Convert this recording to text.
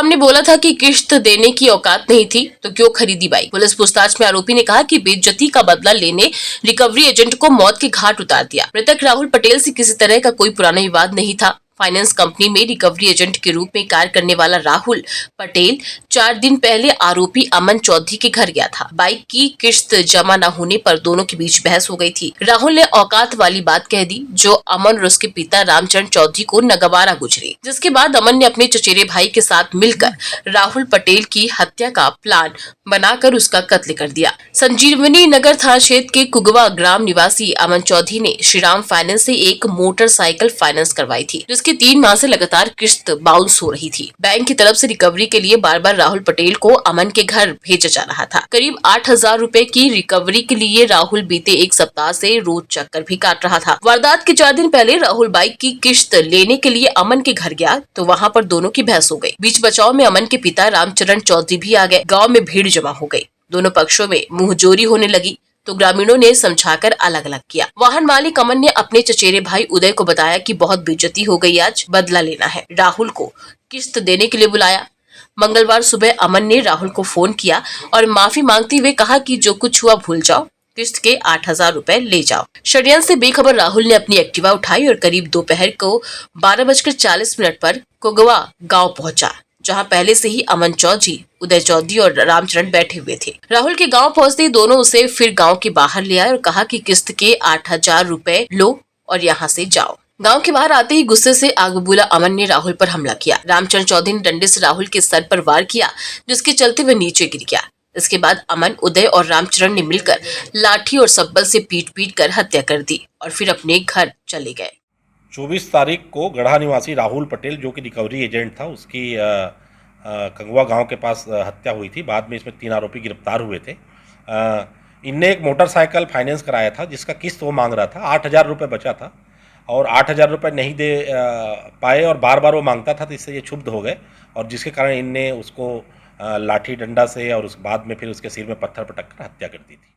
सामने बोला था कि किश्त देने की औकात नहीं थी तो क्यों खरीदी बाइक। पुलिस पूछताछ में आरोपी ने कहा कि बेइज्जती का बदला लेने रिकवरी एजेंट को मौत के घाट उतार दिया। मृतक राहुल पटेल से किसी तरह का कोई पुराना विवाद नहीं था। फाइनेंस कंपनी में रिकवरी एजेंट के रूप में कार्य करने वाला राहुल पटेल 4 दिन पहले आरोपी अमन चौधरी के घर गया था। बाइक की किश्त जमा न होने पर दोनों के बीच बहस हो गई थी। राहुल ने औकात वाली बात कह दी जो अमन और उसके पिता रामचरण चौधरी को नगवारा गुजरी, जिसके बाद अमन ने अपने चचेरे भाई के साथ मिलकर राहुल पटेल की हत्या का प्लान बनाकर उसका कत्ल कर दिया। संजीवनी नगर थाना क्षेत्र के कुगवा ग्राम निवासी अमन चौधरी ने श्रीराम फाइनेंस से एक मोटरसाइकिल फाइनेंस करवाई थी, जिसके 3 माह से लगातार किश्त बाउंस हो रही थी। बैंक की तरफ से रिकवरी के लिए बार बार राहुल पटेल को अमन के घर भेजा जा रहा था। करीब 8,000 रुपए की रिकवरी के लिए राहुल बीते 1 सप्ताह से रोज चक्कर भी काट रहा था। वारदात के 4 दिन पहले राहुल बाइक की किश्त लेने के लिए अमन के घर गया तो वहाँ पर दोनों की बहस हो गई। बीच बचाव में अमन के पिता रामचरण चौधरी भी आ गए। गाँव में भीड़ जमा हो गई। दोनों पक्षों में मुंहजोरी होने लगी तो ग्रामीणों ने समझाकर अलग अलग किया। वाहन मालिक अमन ने अपने चचेरे भाई उदय को बताया कि बहुत बेइज्जती हो गई, आज बदला लेना है। राहुल को किश्त देने के लिए बुलाया। मंगलवार सुबह अमन ने राहुल को फोन किया और माफी मांगते हुए कहा कि जो कुछ हुआ भूल जाओ, किश्त के 8,000 रुपए ले जाओ। षड्यंत्र से बेखबर राहुल ने अपनी एक्टिवा उठाई और करीब दोपहर को 12:40 पर कोगवा गाँव पहुँचा, जहां पहले से ही अमन चौधरी, उदय चौधरी और रामचरण बैठे हुए थे। राहुल के गांव पहुंचते ही दोनों उसे फिर गांव के बाहर ले आए और कहा कि किश्त के 8,000 रुपए लो और यहां से जाओ। गांव के बाहर आते ही गुस्से से आग बबूला अमन ने राहुल पर हमला किया। रामचरण चौधरी ने डंडे से राहुल के सर पर वार किया, जिसके चलते वह नीचे गिर गया। इसके बाद अमन, उदय और रामचरण ने मिलकर लाठी और सब्बल से पीट कर हत्या कर दी और फिर अपने घर चले गए। 24 तारीख को गढ़ा निवासी राहुल पटेल, जो कि रिकवरी एजेंट था, उसकी कंगवा गांव के पास हत्या हुई थी। बाद में इसमें 3 आरोपी गिरफ्तार हुए थे। इनने एक मोटरसाइकिल फाइनेंस कराया था जिसका किस्त वो मांग रहा था। 8,000 रुपये बचा था और 8,000 रुपये नहीं दे पाए और बार बार वो मांगता था, तो इससे ये क्षुब्ध हो गए और जिसके कारण इनने उसको लाठी डंडा से और उस बाद में फिर उसके सिर में पत्थर पटक कर हत्या कर दी थी।